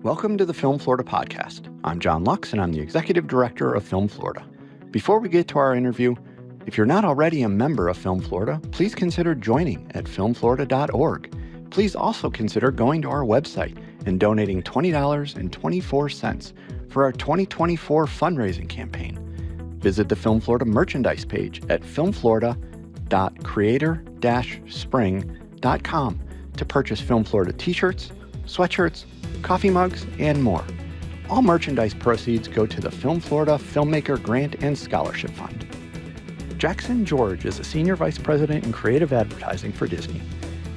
Welcome to the Film Florida podcast. I'm John Lux, and I'm the Executive Director of Film Florida. Before we get to our interview, if you're not already a member of Film Florida, please consider joining at filmflorida.org. Please also consider going to our website and donating $20.24 for our 2024 fundraising campaign. Visit the Film Florida merchandise page at filmflorida.creator-spring.com to purchase Film Florida t-shirts, sweatshirts, coffee mugs, and more. All merchandise proceeds go to the Film Florida Filmmaker Grant and Scholarship Fund. Jackson George is a Senior Vice President in Creative Advertising for Disney.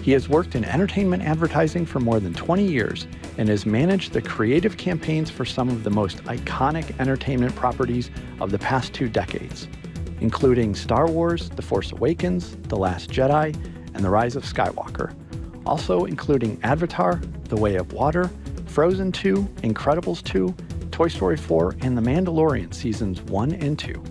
He has worked in entertainment advertising for more than 20 years and has managed the creative campaigns for some of the most iconic entertainment properties of the past 2 decades, including Star Wars, The Force Awakens, The Last Jedi, and The Rise of Skywalker. Also including Avatar, The Way of Water, Frozen 2, Incredibles 2, Toy Story 4, and The Mandalorian Seasons 1 and 2.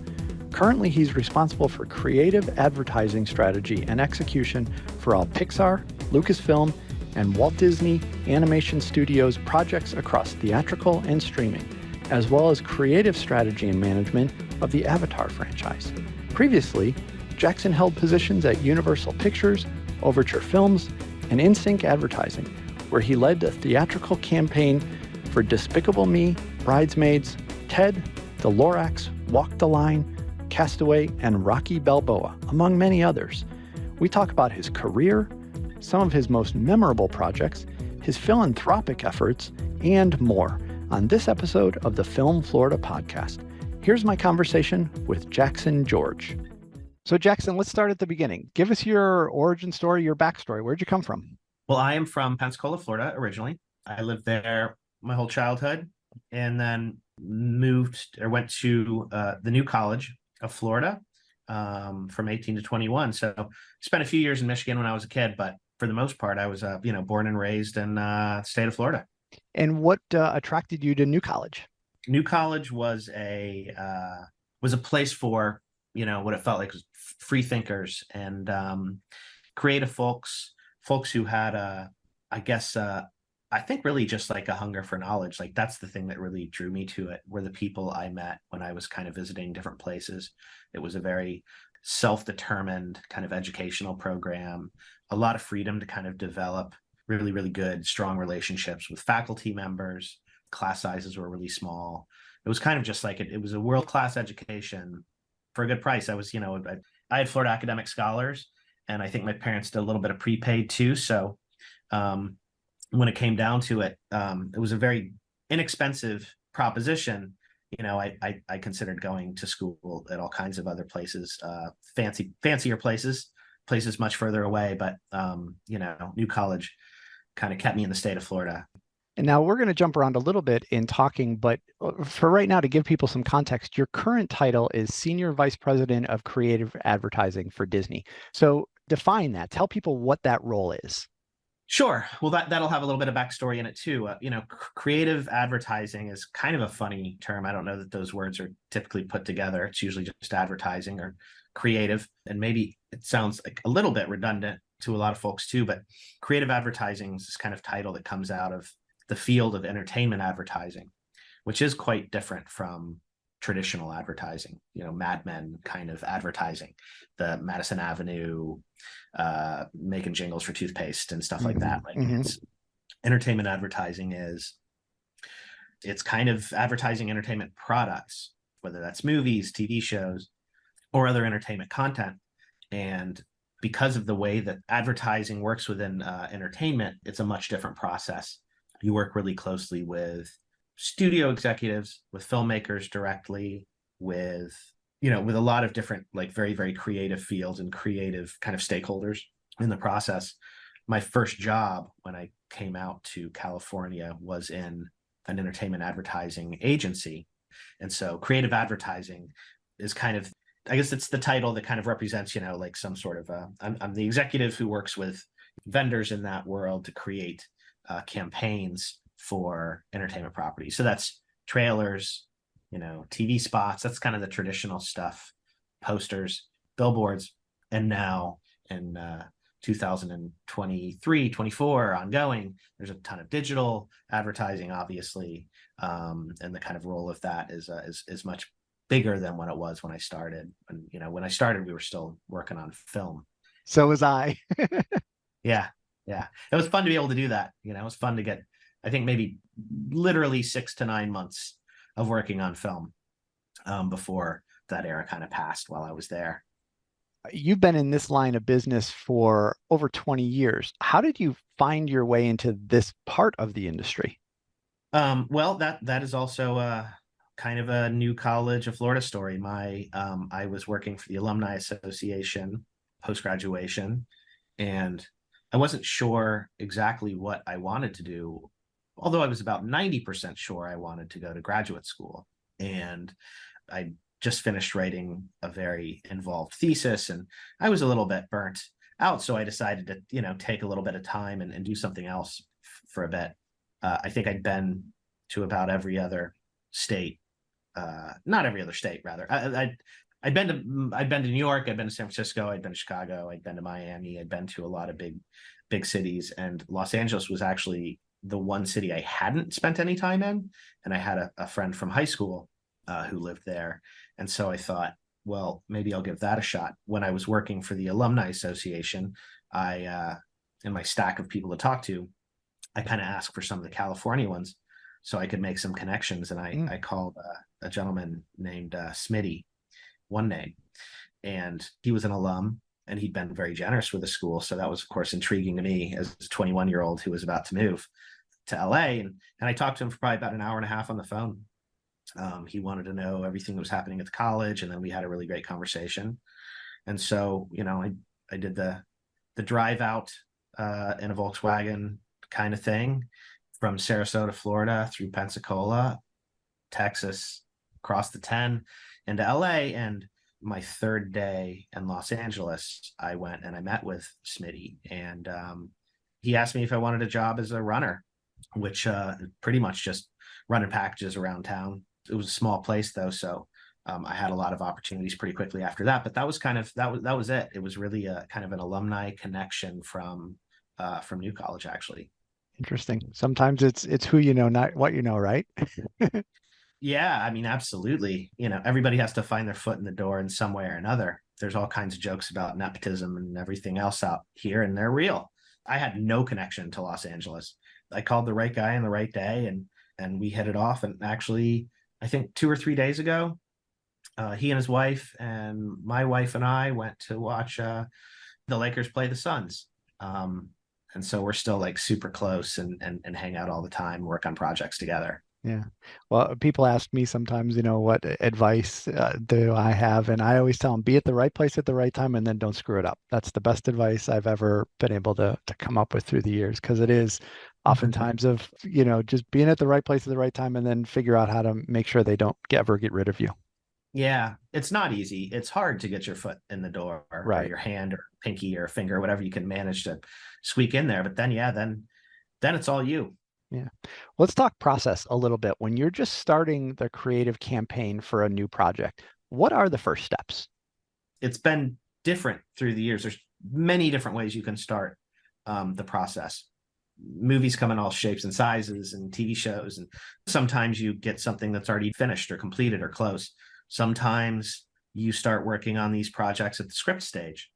Currently, he's responsible for creative advertising strategy and execution for all Pixar, Lucasfilm, and Walt Disney Animation Studios projects across theatrical and streaming, as well as creative strategy and management of the Avatar franchise. Previously, Jackson held positions at Universal Pictures, Overture Films, and InSync Advertising, where he led the theatrical campaign for Despicable Me, Bridesmaids, Ted, the Lorax, Walk the Line, Castaway, and Rocky Balboa, among many others. We talk about his career, some of his most memorable projects, his philanthropic efforts, and more on this episode of the Film Florida podcast. Here's my conversation with Jackson George. So Jackson, let's start at the beginning. Give us your origin story, your backstory. Where'd you come from? Well, I am from Pensacola, Florida, originally. I lived there my whole childhood and then went to the New College of Florida from 18 to 21. So spent a few years in Michigan when I was a kid, but for the most part, I was, born and raised in the state of Florida. And what attracted you to New College? New College was a place for, what it felt like was free thinkers and creative folks who had I think really just like a hunger for knowledge. Like that's the thing that really drew me to it, were the people I met when I was kind of visiting different places. It was a very self-determined kind of educational program, a lot of freedom to kind of develop really, really good, strong relationships with faculty members. Class sizes were really small. It was kind of just like it was a world-class education for a good price. I had Florida academic scholars, and I think my parents did a little bit of prepaid too. So when it came down to it, it was a very inexpensive proposition. I considered going to school at all kinds of other places, fancier places much further away. But, New College kind of kept me in the state of Florida. And now we're going to jump around a little bit in talking, but for right now, to give people some context, your current title is Senior Vice President of Creative Advertising for Disney. So define that. Tell people what that role is. Sure. Well, that'll have a little bit of backstory in it too. Creative advertising is kind of a funny term. I don't know that those words are typically put together. It's usually just advertising or creative. And maybe it sounds like a little bit redundant to a lot of folks too, but creative advertising is this kind of title that comes out of the field of entertainment advertising, which is quite different from traditional advertising, Mad Men kind of advertising, the Madison Avenue, making jingles for toothpaste and stuff like that. Like it's entertainment advertising it's kind of advertising entertainment products, whether that's movies, TV shows, or other entertainment content. And because of the way that advertising works within entertainment, it's a much different process. You work really closely with studio executives, with filmmakers directly, with a lot of different, like very, very creative fields and creative kind of stakeholders in the process. My first job when I came out to California was in an entertainment advertising agency. And so creative advertising is kind of, I guess it's the title that kind of represents, like some sort of, I'm the executive who works with vendors in that world to create campaigns for entertainment properties. So that's trailers, TV spots. That's kind of the traditional stuff, posters, billboards. And now in 2023, 24 ongoing. There's a ton of digital advertising, obviously, and the kind of role of that is much bigger than when it was when I started. And when I started, we were still working on film. So was I. Yeah, yeah, it was fun to be able to do that. It was fun to get, I think, maybe literally 6 to 9 months of working on film before that era kind of passed while I was there. You've been in this line of business for over 20 years. How did you find your way into this part of the industry? Well, that is also kind of a new college of Florida story. I was working for the Alumni Association post graduation, and I wasn't sure exactly what I wanted to do, although I was about 90% sure I wanted to go to graduate school. And I just finished writing a very involved thesis, and I was a little bit burnt out. So I decided to, take a little bit of time and do something else for a bit. I think I'd been to about every other state, not every other state, rather. I'd been to New York, I'd been to San Francisco, I'd been to Chicago, I'd been to Miami, I'd been to a lot of big cities, and Los Angeles was actually the one city I hadn't spent any time in. And I had a friend from high school who lived there, and so I thought, well, maybe I'll give that a shot. When I was working for the Alumni Association, in my stack of people to talk to, I kind of asked for some of the California ones so I could make some connections. And I called a gentleman named Smitty, one name, and he was an alum, and he'd been very generous with the school. So that was, of course, intriguing to me as a 21-year-old who was about to move to LA. And I talked to him for probably about an hour and a half on the phone. He wanted to know everything that was happening at the college, and then we had a really great conversation. And so, I did the drive out in a Volkswagen kind of thing from Sarasota, Florida, through Pensacola, Texas, across the 10 into LA. And my third day in Los Angeles, I went and I met with Smitty, and he asked me if I wanted a job as a runner, which pretty much just running packages around town. It was a small place though, so I had a lot of opportunities pretty quickly after that. But that was that was it. It was really a kind of an alumni connection from New College, actually. Interesting. Sometimes it's who you know, not what you know, right? Yeah, I mean, absolutely. Everybody has to find their foot in the door in some way or another. There's all kinds of jokes about nepotism and everything else out here, and they're real. I had no connection to Los Angeles. I called the right guy on the right day, and we hit it off. And actually, I think 2 or 3 days ago, he and his wife and my wife and I went to watch the Lakers play the Suns. And so we're still like super close and hang out all the time, work on projects together. Yeah. Well, people ask me sometimes, what advice do I have? And I always tell them, be at the right place at the right time, and then don't screw it up. That's the best advice I've ever been able to come up with through the years, because it is oftentimes of, just being at the right place at the right time, and then figure out how to make sure they don't ever get rid of you. Yeah, it's not easy. It's hard to get your foot in the door, or your hand or pinky or finger, whatever you can manage to squeak in there. But then, then it's all you. Yeah. Let's talk process a little bit. When you're just starting the creative campaign for a new project, what are the first steps? It's been different through the years. There's many different ways you can start the process. Movies come in all shapes and sizes, and TV shows. And sometimes you get something that's already finished or completed or close. Sometimes you start working on these projects at the script stage.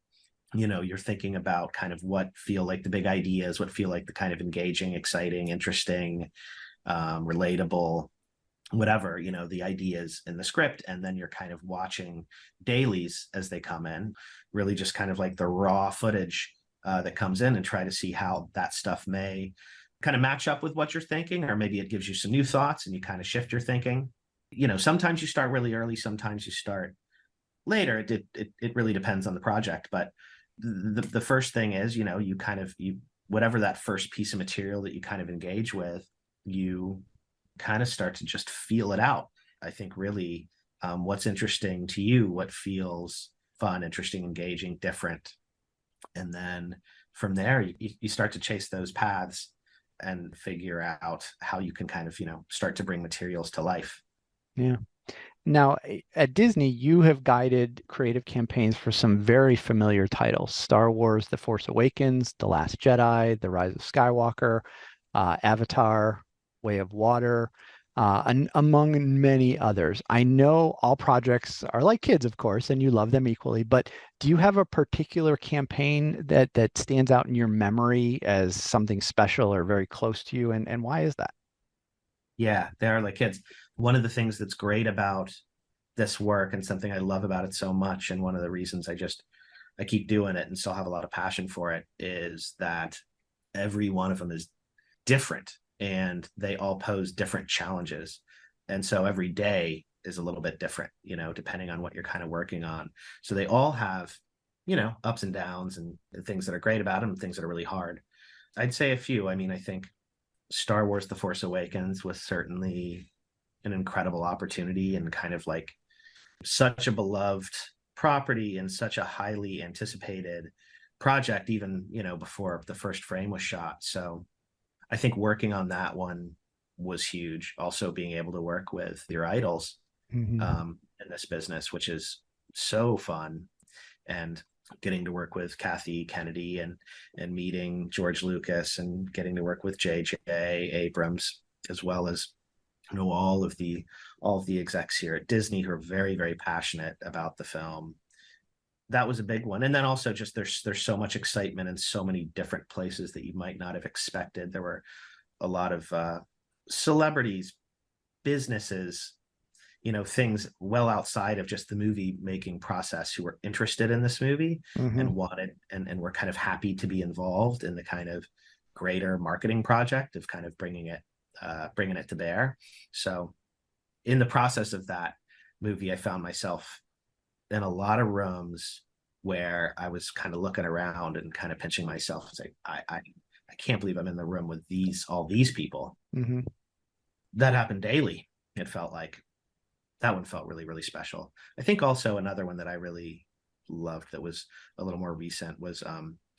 You're thinking about kind of what feel like the big ideas, what feel like the kind of engaging, exciting, interesting, relatable, whatever, the ideas in the script. And then you're kind of watching dailies as they come in, really just kind of like the raw footage that comes in, and try to see how that stuff may kind of match up with what you're thinking, or maybe it gives you some new thoughts and you kind of shift your thinking. Sometimes you start really early, sometimes you start later. It really depends on the project. But the first thing is, you whatever that first piece of material that you kind of engage with, you kind of start to just feel it out. I think really what's interesting to you, what feels fun, interesting, engaging, different. And then from there, you start to chase those paths and figure out how you can kind of, start to bring materials to life. Yeah. Now, at Disney, you have guided creative campaigns for some very familiar titles: Star Wars, The Force Awakens, The Last Jedi, The Rise of Skywalker, Avatar, Way of Water, and among many others. I know all projects are like kids, of course, and you love them equally, but do you have a particular campaign that stands out in your memory as something special or very close to you, and why is that? Yeah, they are like kids. One of the things that's great about this work and something I love about it so much, and one of the reasons I keep doing it and still have a lot of passion for it, is that every one of them is different and they all pose different challenges. And so every day is a little bit different, depending on what you're kind of working on. So they all have, ups and downs and things that are great about them and things that are really hard. I'd say a few. I mean, I think Star Wars The Force Awakens was certainly an incredible opportunity and kind of like such a beloved property and such a highly anticipated project, even, before the first frame was shot. So I think working on that one was huge. Also being able to work with your idols Hmm. in this business, which is so fun. And getting to work with Kathy Kennedy and meeting George Lucas and getting to work with J.J. Abrams, as well as all of the execs here at Disney who are very, very passionate about the film. That was a big one. And then also just there's so much excitement in so many different places that you might not have expected. There were a lot of celebrities, businesses, things well outside of just the movie making process who were interested in this movie Hmm. and wanted and were kind of happy to be involved in the kind of greater marketing project of kind of bringing it to bear. So in the process of that movie, I found myself in a lot of rooms where I was kind of looking around and kind of pinching myself and saying, I can't believe I'm in the room with all these people. Hmm. That happened daily. It felt like that one felt really, really special. I think also another one that I really loved that was a little more recent was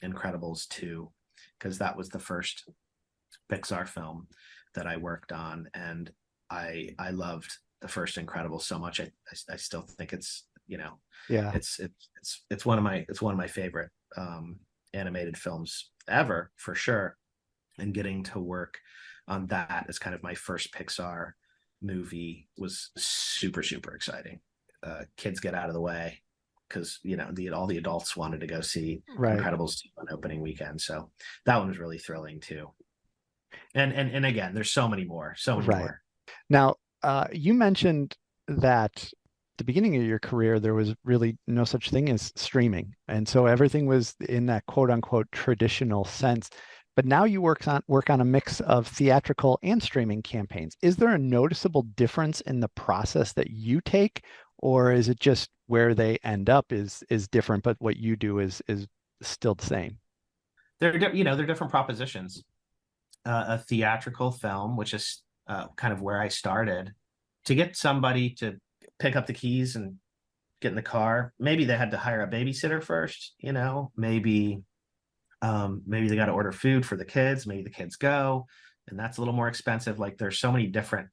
Incredibles 2, because that was the first Pixar film that I worked on, and I loved the first Incredibles so much. I still think it's Yeah. it's one of my favorite animated films ever, for sure. And getting to work on that as kind of my first Pixar movie was super, super exciting. Kids get out of the way because all the adults wanted to go see Right. Incredibles on opening weekend, so that one was really thrilling too. And again, there's so many more, so many Right. more. Now, you mentioned that at the beginning of your career, there was really no such thing as streaming. And so everything was in that quote unquote traditional sense. But now you work on a mix of theatrical and streaming campaigns. Is there a noticeable difference in the process that you take, or is it just where they end up is different, but what you do is still the same? They're different propositions. A theatrical film, which is kind of where I started, to get somebody to pick up the keys and get in the car. Maybe they had to hire a babysitter first, maybe they got to order food for the kids, maybe the kids go, and that's a little more expensive. Like there's so many different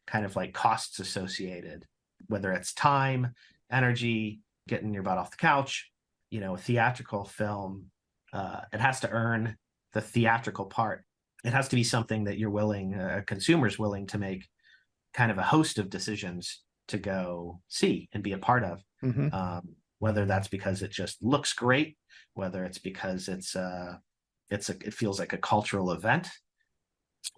kind of like costs associated, whether it's time, energy, getting your butt off the couch. A theatrical film, it has to earn the theatrical part. It has to be something that a consumer's willing to make kind of a host of decisions to go see and be a part of. Hmm. Whether that's because it just looks great, whether it's because it feels like a cultural event.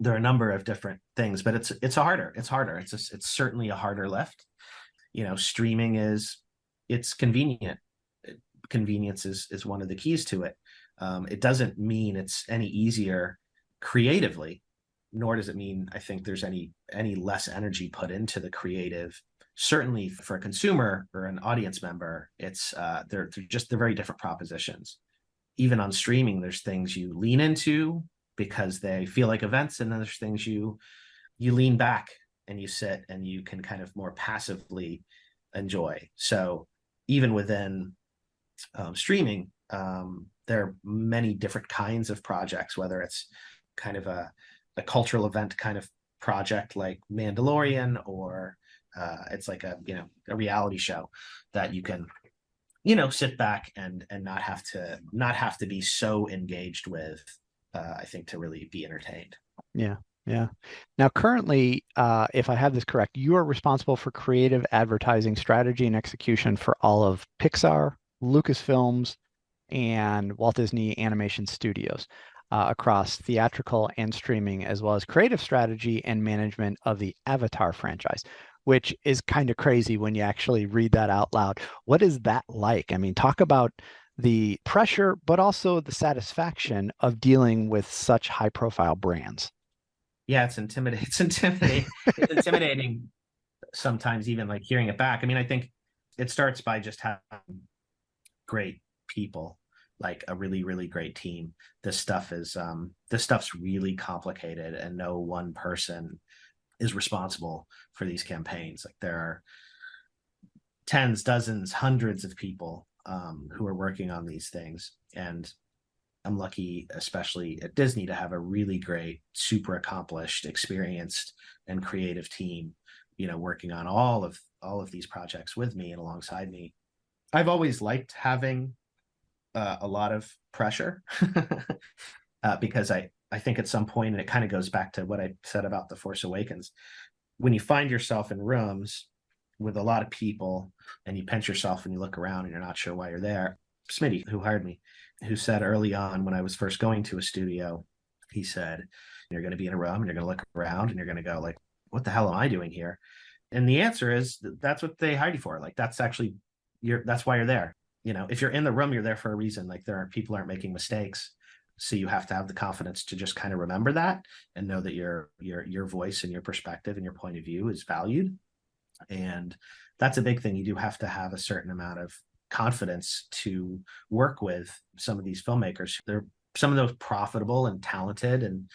There are a number of different things, but it's harder. It's certainly a harder lift. Streaming it's convenient. Convenience is one of the keys to it. It doesn't mean it's any easier creatively, nor does it mean I think there's any less energy put into the creative. Certainly for a consumer or an audience member, they're very different propositions. Even on streaming, there's things you lean into because they feel like events, and then there's things you lean back and you sit and you can kind of more passively enjoy. So even within streaming, there are many different kinds of projects, whether it's kind of a cultural event kind of project like Mandalorian, or It's like a, a reality show that you can, sit back and not have to be so engaged with, I think, to really be entertained. Yeah. Yeah. Now, currently, if I have this correct, you are responsible for creative advertising strategy and execution for all of Pixar, Lucasfilms, and Walt Disney Animation Studios across theatrical and streaming, as well as creative strategy and management of the Avatar franchise, which is kind of crazy when you actually read that out loud. What is that like? I mean, talk about the pressure, but also the satisfaction of dealing with such high profile brands. Yeah, it's intimidating. It's intimidating. It's intimidating sometimes, even like hearing it back. I mean, I think it starts by just having great people, like a really, really great team. This stuff's really complicated, and no one person is responsible for these campaigns. Like there are tens, dozens, hundreds of people who are working on these things. And I'm lucky, especially at Disney, to have a really great, super accomplished, experienced, and creative team, working on all of these projects with me and alongside me. I've always liked having a lot of pressure because I think at some point, and it kind of goes back to what I said about The Force Awakens, when you find yourself in rooms with a lot of people and you pinch yourself and you look around and you're not sure why you're there. Smitty, who hired me, who said early on when I was first going to a studio, he said, you're going to be in a room and you're going to look around and you're going to go like, what the hell am I doing here? And the answer is that's what they hired you for. Like, that's actually that's why you're there. If you're in the room, you're there for a reason. Like, people aren't making mistakes. So you have to have the confidence to just kind of remember that and know that your voice and your perspective and your point of view is valued. And that's a big thing. You do have to have a certain amount of confidence to work with some of these filmmakers. They're some of those profitable and talented and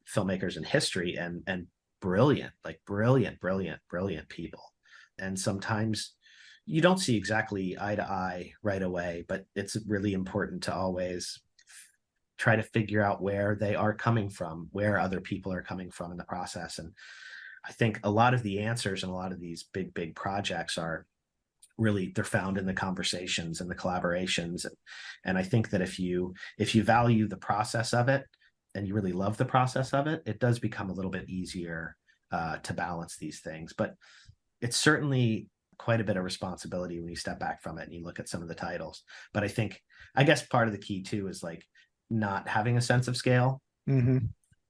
filmmakers in history, and brilliant people. And sometimes you don't see exactly eye to eye right away, but it's really important to always try to figure out where they are coming from, where other people are coming from in the process. And I think a lot of the answers in a lot of these big projects are really, they're found in the conversations and the collaborations. And I think that if you value the process of it and you really love the process of it, it does become a little bit easier to balance these things. But it's certainly quite a bit of responsibility when you step back from it and you look at some of the titles. But I guess part of the key too is like not having a sense of scale. Mm-hmm.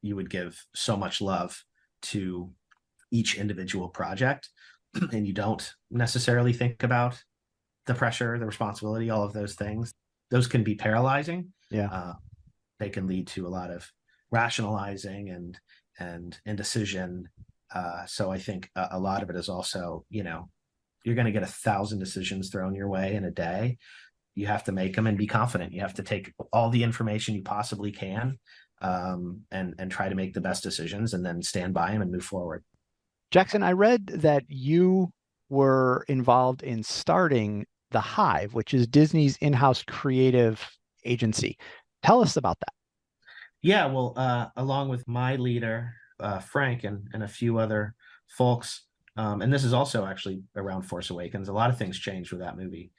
You would give so much love to each individual project and you don't necessarily think about the pressure, the responsibility, all of those things. Those can be paralyzing. Yeah. They can lead to a lot of rationalizing and indecision. So I think a lot of it is also, you're going to get 1,000 decisions thrown your way in a day. You have to make them and be confident. You have to take all the information you possibly can and try to make the best decisions and then stand by them and move forward. Jackson, I read that you were involved in starting The Hive, which is Disney's in-house creative agency. Tell us about that. Yeah, well, along with my leader, Frank, and a few other folks, and this is also actually around Force Awakens, a lot of things changed with that movie.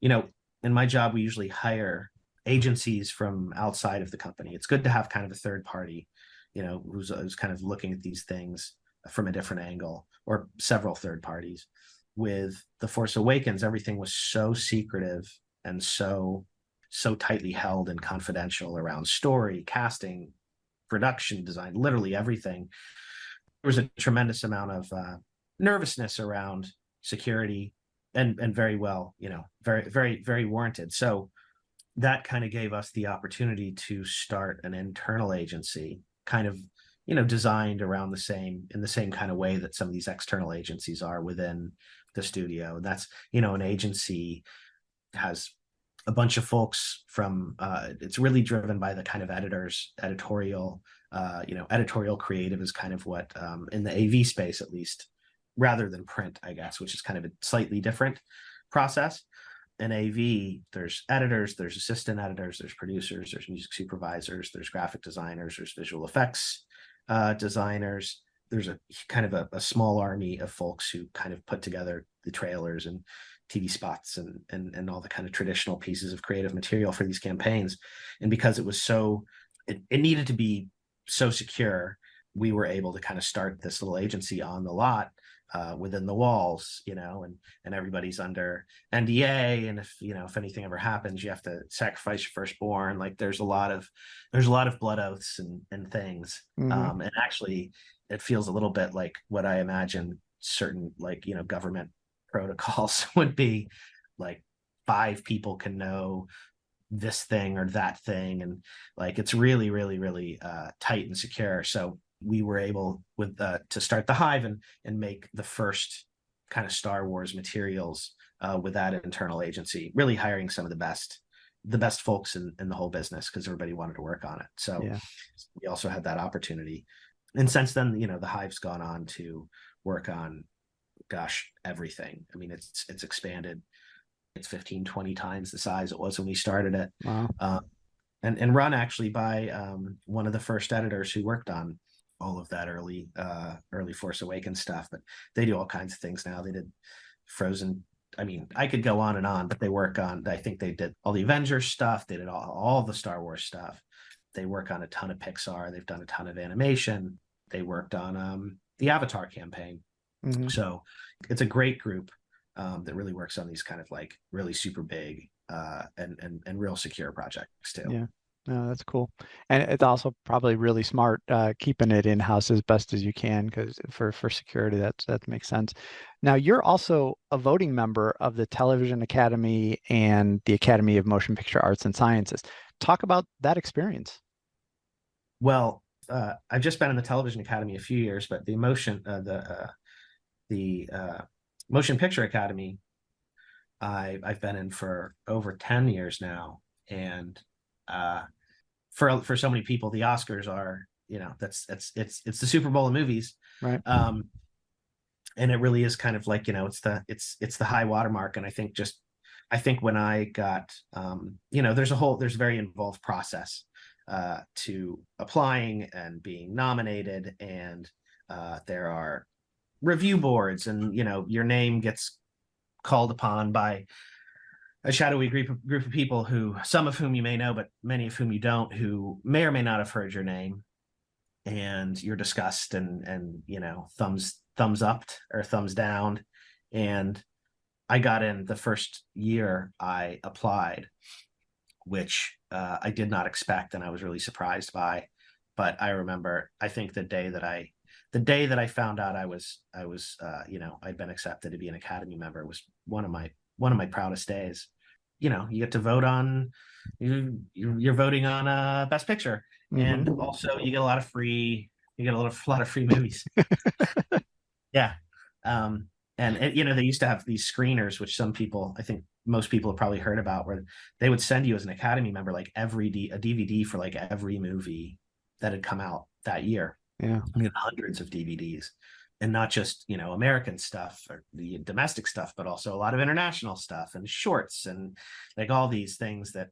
In my job, we usually hire agencies from outside of the company. It's good to have kind of a third party, who's kind of looking at these things from a different angle, or several third parties. With The Force Awakens, everything was so secretive and so tightly held and confidential around story, casting, production design, literally everything. There was a tremendous amount of nervousness around security, and very well, very, very, very warranted. So that kind of gave us the opportunity to start an internal agency, kind of, designed around in the same kind of way that some of these external agencies are within the studio. And that's, an agency has a bunch of folks from, it's really driven by the kind of editorial creative is kind of what, in the AV space, at least, rather than print, I guess, which is kind of a slightly different process. In AV, there's editors, there's assistant editors, there's producers, there's music supervisors, there's graphic designers, there's visual effects designers, there's a kind of a small army of folks who kind of put together the trailers and TV spots and all the kind of traditional pieces of creative material for these campaigns. And because it was it needed to be so secure, we were able to kind of start this little agency on the lot, within the walls, and everybody's under NDA. And if anything ever happens, you have to sacrifice your firstborn. Like there's a lot of blood oaths and things. Mm-hmm. And actually it feels a little bit like what I imagine certain government protocols would be. Like 5 people can know this thing or that thing, and like it's really really really tight and secure. So we were able to start the Hive and make the first kind of Star Wars materials with that internal agency, really hiring some of the best folks in the whole business, because everybody wanted to work on it. So Yeah. we also had that opportunity. And since then, the Hive's gone on to work on, gosh, everything. I mean, it's expanded. It's 15-20 times the size it was when we started it. Wow. And run actually by one of the first editors who worked on all of that early Force Awakens stuff. But they do all kinds of things now. They did Frozen. I mean, I could go on and on, but they work on, I think they did all the Avengers stuff. They did all the Star Wars stuff. They work on a ton of Pixar. They've done a ton of animation. They worked on the Avatar campaign. Mm-hmm. So it's a great group that really works on these kind of like really super big and real secure projects too. Yeah. No, that's cool. And it's also probably really smart keeping it in-house as best as you can, because for security, that makes sense. Now, you're also a voting member of the Television Academy and the Academy of Motion Picture Arts and Sciences. Talk about that experience. Well, I've just been in the Television Academy a few years, but the Motion Picture Academy, I've been in for over 10 years now. And for so many people, the Oscars are, it's the Super Bowl of movies. Right. And it really is kind of like, it's the high watermark. And I think when I got, there's a very involved process to applying and being nominated. And there are review boards, and, your name gets called upon by a shadowy group of people, some of whom you may know, but many of whom you don't, who may or may not have heard your name, and you're discussed and thumbs up or thumbs down. And I got in the first year I applied, which I did not expect, and I was really surprised by. But I remember, I think the day that I found out I'd been accepted to be an Academy member was one of my proudest days. You get to vote on, you're voting on Best Picture, and also you get a lot of free movies. Yeah. And they used to have these screeners, which I think most people have probably heard about, where they would send you as an Academy member like a DVD for like every movie that had come out that year. Yeah. We had hundreds of DVDs, and not just, American stuff or the domestic stuff, but also a lot of international stuff and shorts and like all these things that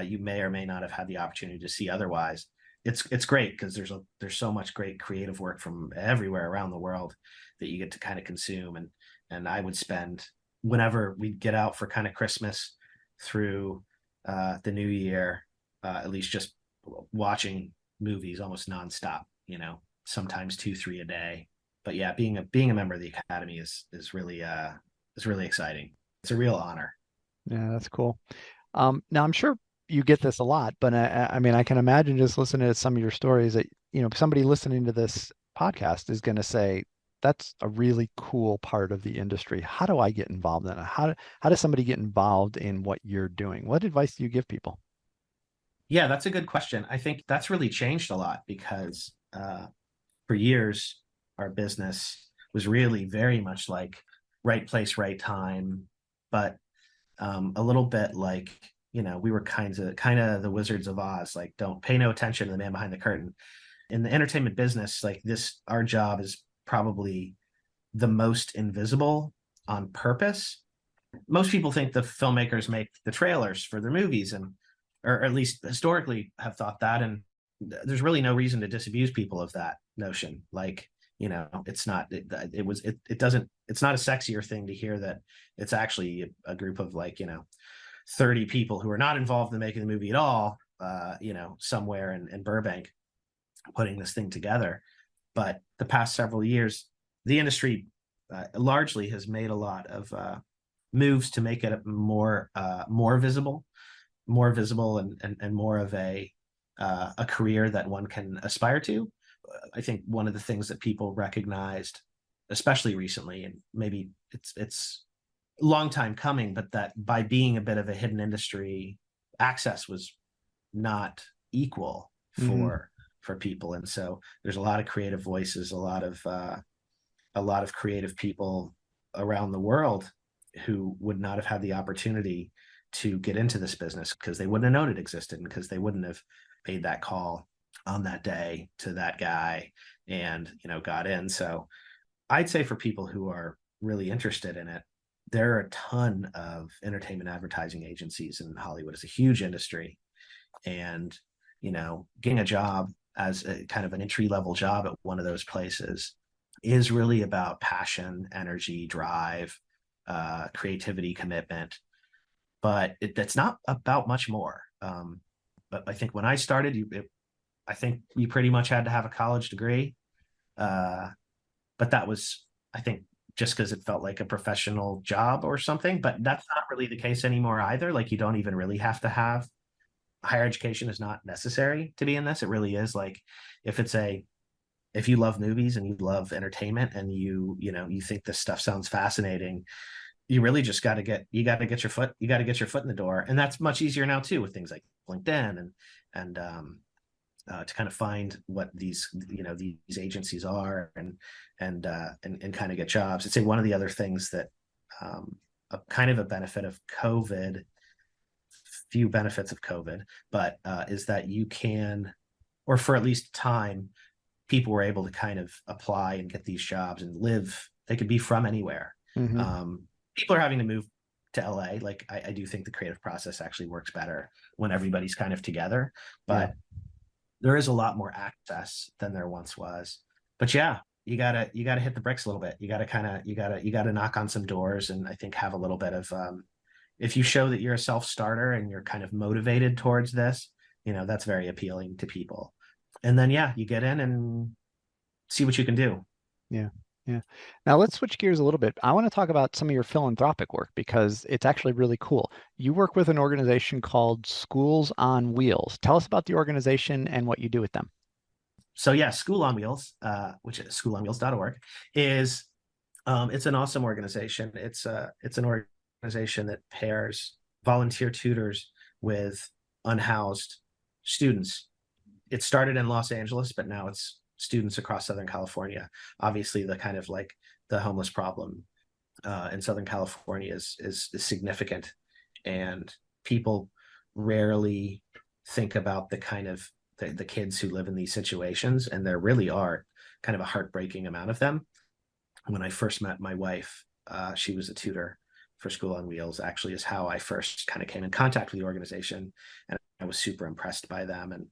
you may or may not have had the opportunity to see otherwise. It's great because there's so much great creative work from everywhere around the world that you get to kind of consume. And I would spend, whenever we'd get out for kind of Christmas through the new year, at least just watching movies almost nonstop, sometimes 2-3 a day. But yeah, being a member of the Academy is really exciting. It's a real honor. Yeah, that's cool. Now I'm sure you get this a lot, but I mean, I can imagine just listening to some of your stories that, somebody listening to this podcast is going to say, that's a really cool part of the industry. How do I get involved in it? How does somebody get involved in what you're doing? What advice do you give people? Yeah, that's a good question. I think that's really changed a lot because for years, our business was really very much like right place, right time, but a little bit like, we were kind of the Wizards of Oz, like don't pay no attention to the man behind the curtain. In the entertainment business, like this, our job is probably the most invisible on purpose. Most people think the filmmakers make the trailers for their movies, or at least historically have thought that. And there's really no reason to disabuse people of that notion. Like, it's not, it's not a sexier thing to hear that it's actually a group of like, 30 people who are not involved in making the movie at all, somewhere in Burbank putting this thing together. But the past several years, the industry largely has made a lot of moves to make it more visible, and more of a career that one can aspire to. I think one of the things that people recognized, especially recently, and maybe it's a long time coming, but that by being a bit of a hidden industry, access was not equal for people. And so there's a lot of creative voices, a lot of creative people around the world who would not have had the opportunity to get into this business because they wouldn't have known it existed, and because they wouldn't have made that call on that day to that guy and got in. So I'd say for people who are really interested in it, there are a ton of entertainment advertising agencies in Hollywood. It's a huge industry, and getting a job as a kind of an entry-level job at one of those places is really about passion, energy, drive, creativity, commitment, but that's not about much more. But I think when I started, I think you pretty much had to have a college degree, but that was, I think, just because it felt like a professional job or something. But that's not really the case anymore either. Like, you don't even really have to have higher education. Is not necessary to be in this. It really is like, if you love movies and you love entertainment and you think this stuff sounds fascinating, you really just got to get your foot in the door. And that's much easier now too, with things like LinkedIn and to kind of find what these agencies are and kind of get jobs. I'd say one of the other things that a kind of a benefit of COVID, few benefits of COVID, but is that you can, or for at least time, people were able to kind of apply and get these jobs and live. They could be from anywhere. People are having to move to LA. Like, I do think the creative process actually works better when everybody's kind of together, but there is a lot more access than there once was. But yeah, you gotta hit the bricks a little bit. You gotta knock on some doors, and I think have a little bit of if you show that you're a self-starter and you're kind of motivated towards this, that's very appealing to people. And then you get in and see what you can do. Yeah. Now let's switch gears a little bit. I want to talk about some of your philanthropic work because it's actually really cool. You work with an organization called Schools on Wheels. Tell us about the organization and what you do with them. So School on Wheels, which is schoolonwheels.org, is it's an awesome organization. It's an organization that pairs volunteer tutors with unhoused students. It started in Los Angeles, but now it's students across Southern California. Obviously, the kind of like the homeless problem in Southern California is significant, and people rarely think about the kind of the kids who live in these situations, and there really are kind of a heartbreaking amount of them. When I first met my wife, she was a tutor for School on Wheels, actually, is how I first kind of came in contact with the organization, and I was super impressed by them. And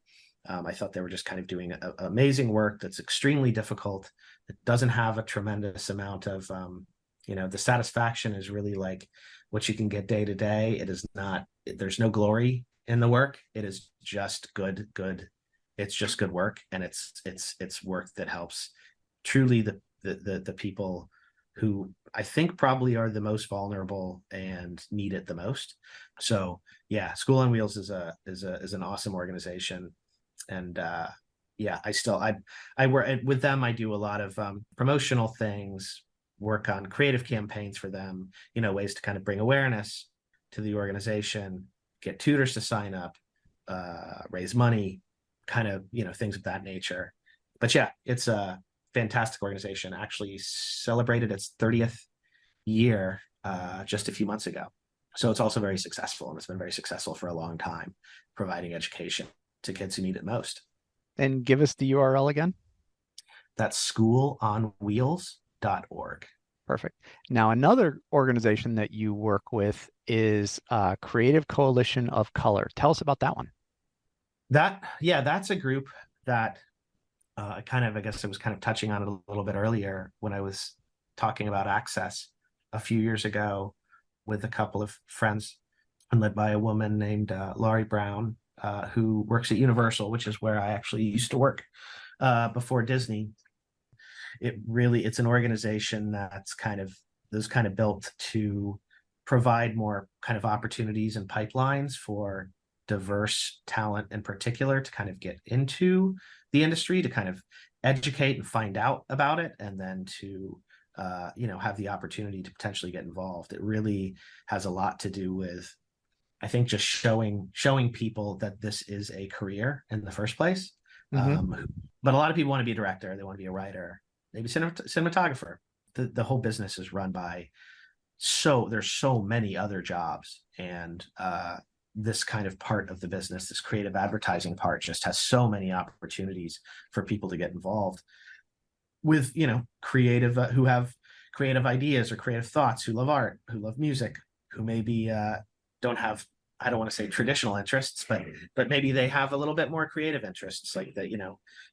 I thought they were just kind of doing amazing work that's extremely difficult. It doesn't have a tremendous amount of, the satisfaction is really like what you can get day to day. It is not, there's no glory in the work. It is just good. It's just good work. And it's work that helps truly the people who I think probably are the most vulnerable and need it the most. So School on Wheels is an awesome organization. And I work with them. I do a lot of promotional things, work on creative campaigns for them, ways to kind of bring awareness to the organization, get tutors to sign up, raise money, kind of, things of that nature. But it's a fantastic organization. Actually celebrated its 30th year just a few months ago. So it's also very successful, and it's been very successful for a long time, providing education to kids who need it most. And give us the URL again. That's schoolonwheels.org. Perfect. Now, another organization that you work with is Creative Coalition of Color. Tell us about that one. That's a group that I guess I was kind of touching on it a little bit earlier when I was talking about access a few years ago with a couple of friends and led by a woman named Laurie Brown, who works at Universal, which is where I actually used to work before Disney. It's an organization that's kind of built to provide more kind of opportunities and pipelines for diverse talent in particular to kind of get into the industry, to kind of educate and find out about it, and then to have the opportunity to potentially get involved. It really has a lot to do with, I think, just showing people that this is a career in the first place. Mm-hmm. But a lot of people want to be a director, they want to be a writer, maybe cinematographer. The whole business is run by there's so many other jobs, and this kind of part of the business, this creative advertising part, just has so many opportunities for people to get involved with, creative who have creative ideas or creative thoughts, who love art, who love music, who maybe don't have, I don't want to say traditional interests, but maybe they have a little bit more creative interests, like that.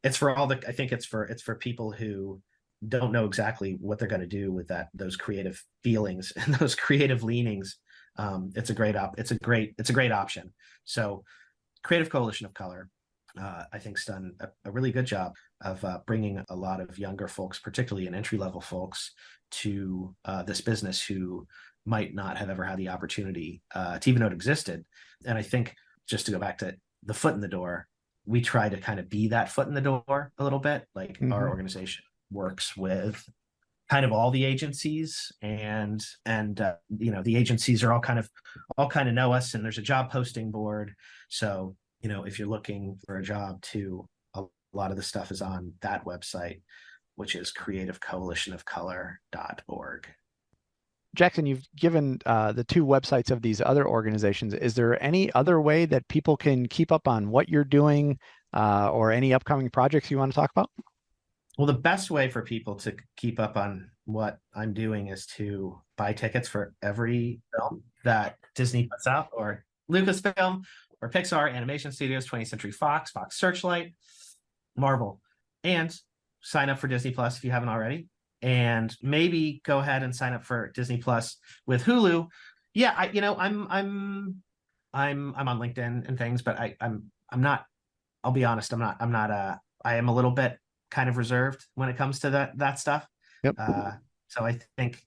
It's for I think it's for people who don't know exactly what they're going to do with those creative feelings and those creative leanings. It's a great option. So Creative Coalition of Color, I think, has done a really good job of bringing a lot of younger folks, particularly in entry-level folks, to this business who might not have ever had the opportunity to even know it existed. And I think, just to go back to the foot in the door, we try to kind of be that foot in the door a little bit. Like, our organization works with kind of all the agencies, and the agencies are all kind of know us, and there's a job posting board. So if you're looking for a job too, a lot of the stuff is on that website, which is creativecoalitionofcolor.org. Jackson, you've given the two websites of these other organizations. Is there any other way that people can keep up on what you're doing, or any upcoming projects you want to talk about? Well, the best way for people to keep up on what I'm doing is to buy tickets for every film that Disney puts out, or Lucasfilm, or Pixar, Animation Studios, 20th Century Fox, Fox Searchlight, Marvel, and sign up for Disney Plus if you haven't already. And maybe go ahead and sign up for Disney Plus with Hulu. Yeah, I'm on LinkedIn and things, but I'm not. I'll be honest. I am a little bit kind of reserved when it comes to that stuff. Yep. So I think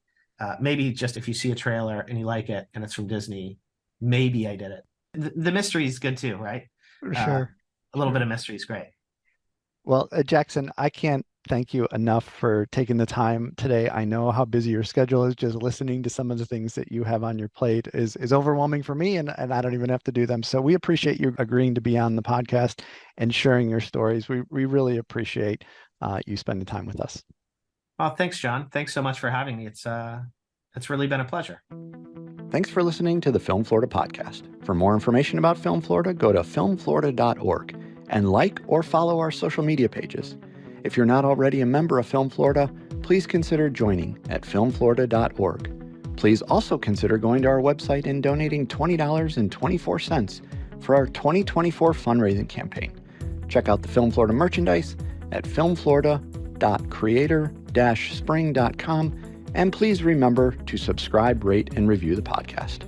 maybe just if you see a trailer and you like it and it's from Disney, maybe I did it. The mystery is good too, right? Sure. A little bit of mystery is great. Well, Jackson, I can't thank you enough for taking the time today. I know how busy your schedule is. Just listening to some of the things that you have on your plate is overwhelming for me, and I don't even have to do them. So we appreciate you agreeing to be on the podcast and sharing your stories. We really appreciate you spending time with us. Oh, thanks, John. Thanks so much for having me. It's really been a pleasure. Thanks for listening to the Film Florida podcast. For more information about Film Florida, go to filmflorida.org and like or follow our social media pages. If you're not already a member of Film Florida, please consider joining at filmflorida.org. Please also consider going to our website and donating $20.24 for our 2024 fundraising campaign. Check out the Film Florida merchandise at filmflorida.creator-spring.com, and please remember to subscribe, rate, and review the podcast.